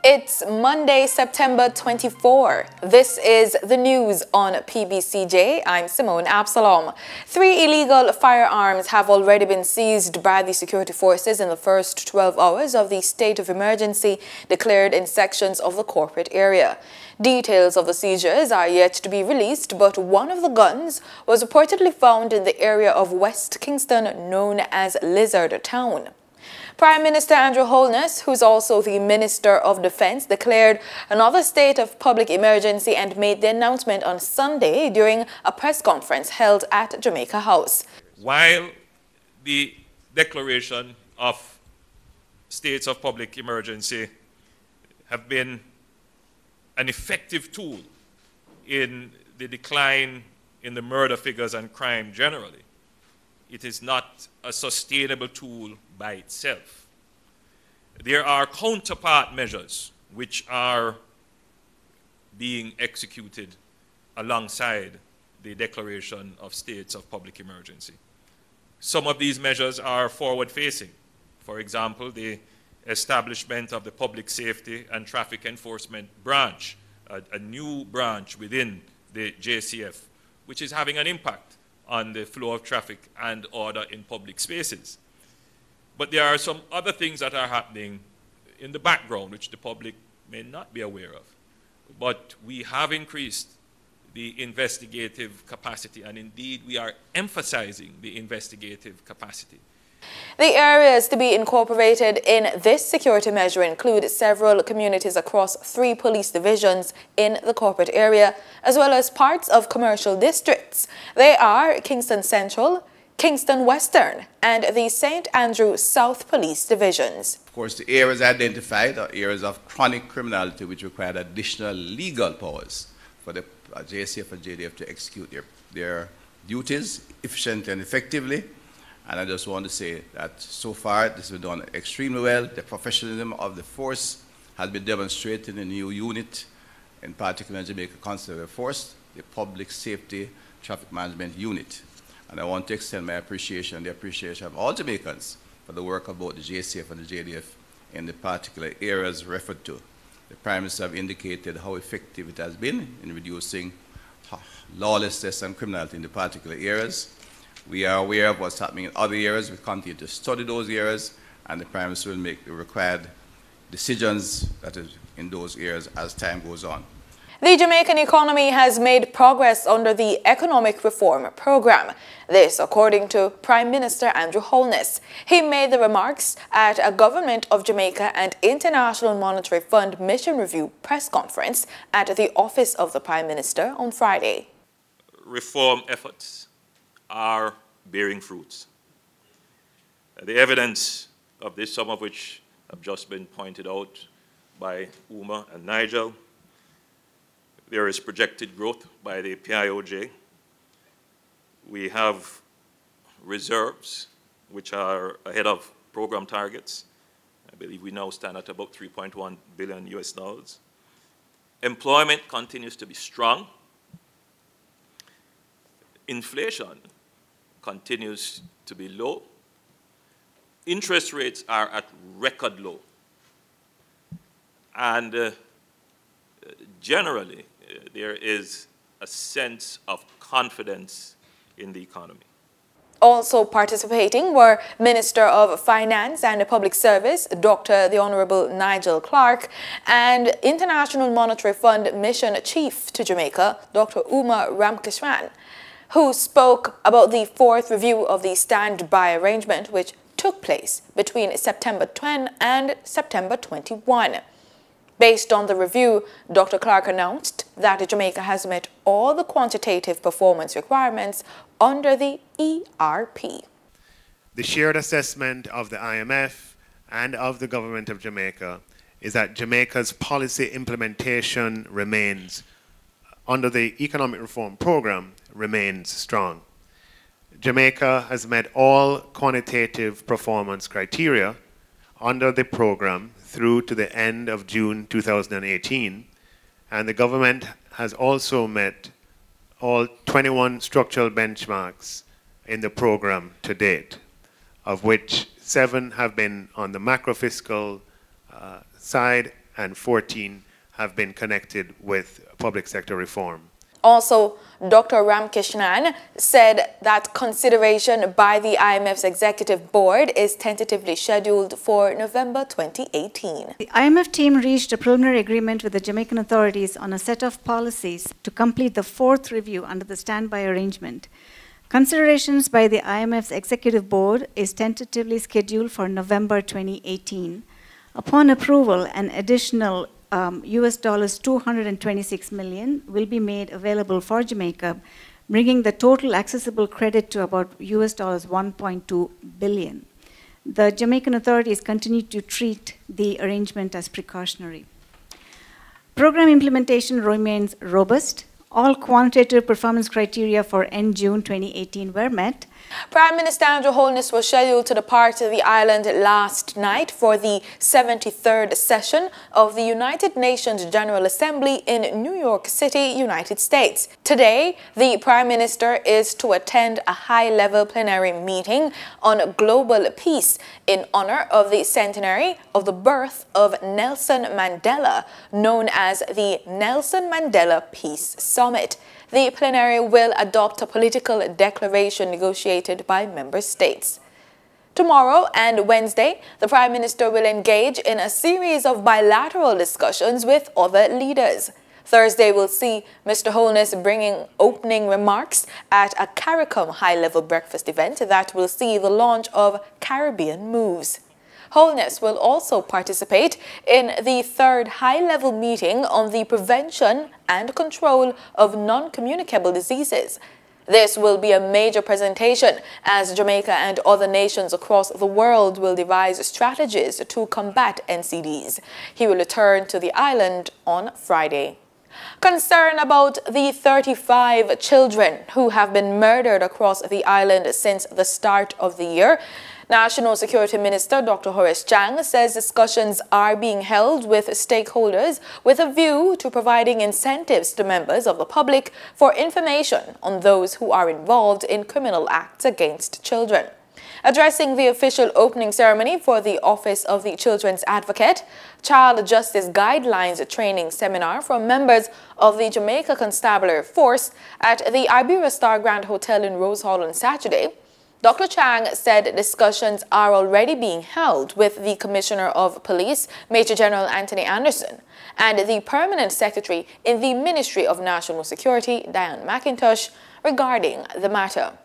It's Monday, September 24. This is the news on PBCJ. I'm Simone Absalom. 3 illegal firearms have already been seized by the security forces in the first 12 hours of the state of emergency declared in sections of the corporate area. Details of the seizures are yet to be released, but one of the guns was reportedly found in the area of West Kingston known as Lizard Town. Prime Minister Andrew Holness, who's also the Minister of Defense, declared another state of public emergency and made the announcement on Sunday during a press conference held at Jamaica House. While the declaration of states of public emergency have been an effective tool in the decline in the murder figures and crime generally, it is not a sustainable tool by itself. There are counterpart measures which are being executed alongside the declaration of states of public emergency. Some of these measures are forward-facing. For example, the establishment of the Public Safety and Traffic Enforcement Branch, a new branch within the JCF, which is having an impact on the flow of traffic and order in public spaces. But there are some other things that are happening in the background which the public may not be aware of. But we have increased the investigative capacity, and indeed we are emphasizing the investigative capacity. The areas to be incorporated in this security measure include several communities across 3 police divisions in the corporate area, as well as parts of commercial districts. They are Kingston Central, Kingston Western, and the St. Andrew South Police Divisions. Of course, the areas identified are areas of chronic criminality which require additional legal powers for the JCF and JDF to execute their duties efficiently and effectively. And I just want to say that so far this has been done extremely well. The professionalism of the force has been demonstrated in the new unit, in particular in Jamaica Constable Force, the Public Safety Traffic Management Unit. And I want to extend my appreciation, the appreciation of all Jamaicans for the work of both the JCF and the JDF in the particular areas referred to. The Prime Minister have indicated how effective it has been in reducing lawlessness and criminality in the particular areas. We are aware of what's happening in other areas. We continue to study those areas, and the Prime Minister will make the required decisions that is in those areas as time goes on. The Jamaican economy has made progress under the Economic Reform Program. This, according to Prime Minister Andrew Holness. He made the remarks at a Government of Jamaica and International Monetary Fund Mission Review press conference at the office of the Prime Minister on Friday. Reform efforts are bearing fruits. The evidence of this, some of which have just been pointed out by Uma and Nigel. There is projected growth by the PIOJ. We have reserves which are ahead of program targets. I believe we now stand at about 3.1 billion US dollars. Employment continues to be strong. Inflation continues to be low. Interest rates are at record low. And generally, there is a sense of confidence in the economy. Also participating were Minister of Finance and Public Service, Dr. the Honorable Nigel Clark, and International Monetary Fund Mission Chief to Jamaica, Dr. Uma Ramkishran, who spoke about the 4th review of the standby arrangement which took place between September 20 and September 21. Based on the review, Dr. Clark announced that Jamaica has met all the quantitative performance requirements under the ERP. The shared assessment of the IMF and of the Government of Jamaica is that Jamaica's policy implementation remains, under the Economic Reform Program, remains strong. Jamaica has met all quantitative performance criteria under the program through to the end of June 2018, and the government has also met all 21 structural benchmarks in the program to date, of which 7 have been on the macro-fiscal side and 14 have been connected with public sector reform. Also, Dr. Ramkrishnan said that consideration by the IMF's executive board is tentatively scheduled for November 2018. The IMF team reached a preliminary agreement with the Jamaican authorities on a set of policies to complete the fourth review under the standby arrangement. Considerations by the IMF's executive board is tentatively scheduled for November 2018. Upon approval, an additional US dollars 226 million will be made available for Jamaica, bringing the total accessible credit to about US dollars 1.2 billion. The Jamaican authorities continue to treat the arrangement as precautionary. Program implementation remains robust. All quantitative performance criteria for end June 2018 were met. Prime Minister Andrew Holness was scheduled to depart the island last night for the 73rd session of the United Nations General Assembly in New York City, United States. Today, the Prime Minister is to attend a high-level plenary meeting on global peace in honor of the centenary of the birth of Nelson Mandela, known as the Nelson Mandela Peace Summit. The plenary will adopt a political declaration negotiated by member states. Tomorrow and Wednesday, the Prime Minister will engage in a series of bilateral discussions with other leaders. Thursday will see Mr. Holness bringing opening remarks at a CARICOM high-level breakfast event that will see the launch of Caribbean Moves. Holness will also participate in the third high-level meeting on the prevention and control of non-communicable diseases. This will be a major presentation as Jamaica and other nations across the world will devise strategies to combat NCDs. He will return to the island on Friday. Concern about the 35 children who have been murdered across the island since the start of the year. National Security Minister Dr. Horace Chang says discussions are being held with stakeholders with a view to providing incentives to members of the public for information on those who are involved in criminal acts against children. Addressing the official opening ceremony for the Office of the Children's Advocate, Child Justice Guidelines training seminar from members of the Jamaica Constabulary Force at the Iberia Star Grand Hotel in Rose Hall on Saturday, Dr. Chang said discussions are already being held with the Commissioner of Police, Major General Anthony Anderson, and the Permanent Secretary in the Ministry of National Security, Diane McIntosh, regarding the matter.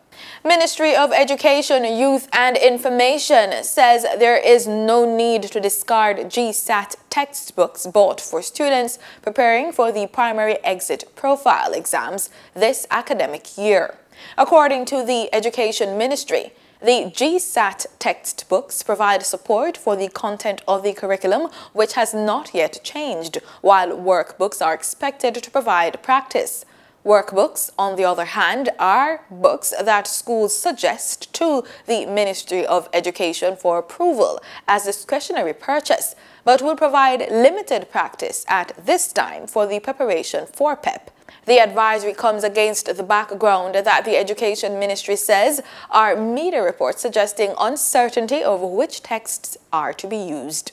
Ministry of Education, Youth and Information says there is no need to discard GSAT textbooks bought for students preparing for the primary exit profile exams this academic year. According to the Education Ministry, the GSAT textbooks provide support for the content of the curriculum, which has not yet changed, while workbooks are expected to provide practice. Workbooks, on the other hand, are books that schools suggest to the Ministry of Education for approval as discretionary purchase, but will provide limited practice at this time for the preparation for PEP. The advisory comes against the background that the Education Ministry says are media reports suggesting uncertainty over which texts are to be used.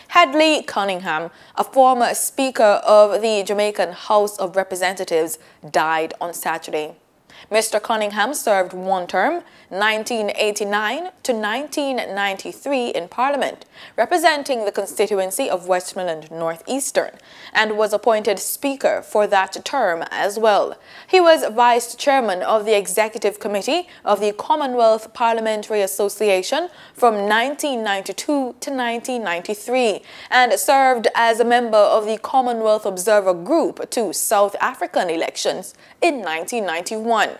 Headley Cunningham, a former Speaker of the Jamaican House of Representatives, died on Saturday. Mr. Cunningham served one term, 1989 to 1993 in Parliament, representing the constituency of Westmoreland Northeastern, and was appointed Speaker for that term as well. He was Vice Chairman of the Executive Committee of the Commonwealth Parliamentary Association from 1992 to 1993, and served as a member of the Commonwealth Observer Group to South African elections in 1991.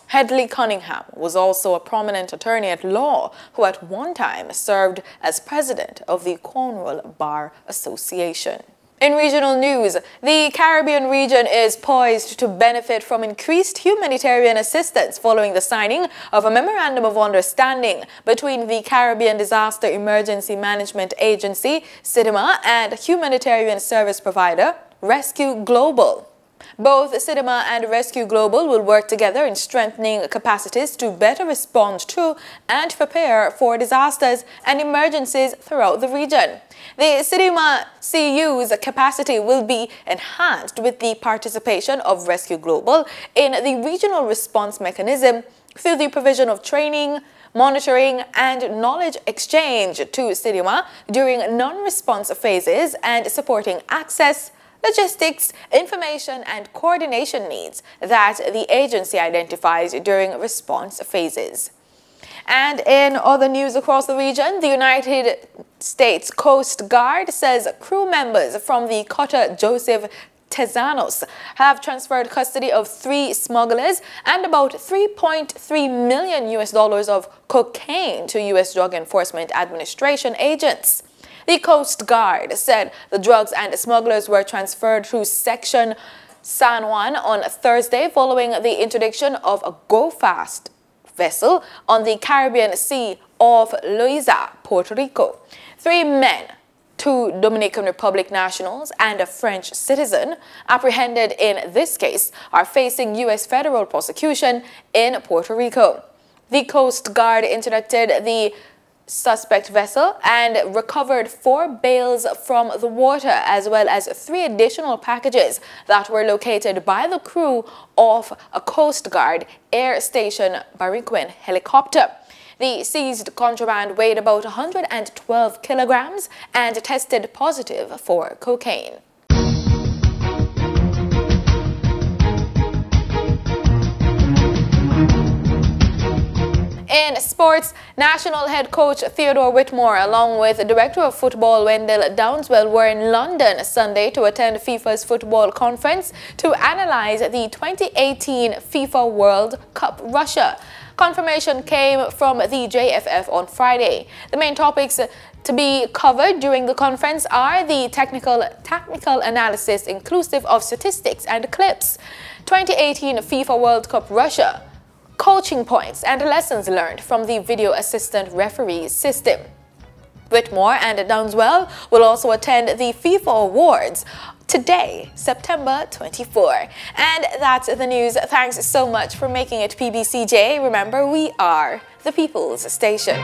Headley Cunningham was also a prominent attorney at law who at one time served as president of the Cornwall Bar Association. In regional news, the Caribbean region is poised to benefit from increased humanitarian assistance following the signing of a Memorandum of Understanding between the Caribbean Disaster Emergency Management Agency, CIDEMA, and humanitarian service provider, Rescue Global. Both Cinema and Rescue Global will work together in strengthening capacities to better respond to and prepare for disasters and emergencies throughout the region. The Cinema CU's capacity will be enhanced with the participation of Rescue Global in the regional response mechanism through the provision of training, monitoring and knowledge exchange to Cinema during non-response phases and supporting access, logistics, information and coordination needs that the agency identifies during response phases. And in other news across the region, the United States Coast Guard says crew members from the cutter Joseph Tezanos have transferred custody of 3 smugglers and about $3.3 million of cocaine to U.S. Drug Enforcement Administration agents. The Coast Guard said the drugs and smugglers were transferred through Section San Juan on Thursday following the interdiction of a go-fast vessel on the Caribbean Sea off Loiza, Puerto Rico. 3 men, 2 Dominican Republic nationals and a French citizen apprehended in this case are facing U.S. federal prosecution in Puerto Rico. The Coast Guard interdicted the suspect vessel and recovered 4 bales from the water as well as 3 additional packages that were located by the crew of a Coast Guard Air Station Barriquin helicopter. The seized contraband weighed about 112 kilograms and tested positive for cocaine. In sports, national head coach Theodore Whitmore along with Director of Football Wendell Downswell were in London Sunday to attend FIFA's football conference to analyze the 2018 FIFA World Cup Russia. Confirmation came from the JFF on Friday. The main topics to be covered during the conference are the technical analysis inclusive of statistics and clips, 2018 FIFA World Cup Russia, coaching points and lessons learned from the video assistant referee system. Whitmore and Downswell will also attend the FIFA Awards today, September 24. And that's the news. Thanks so much for making it PBCJ. Remember, we are the People's Station.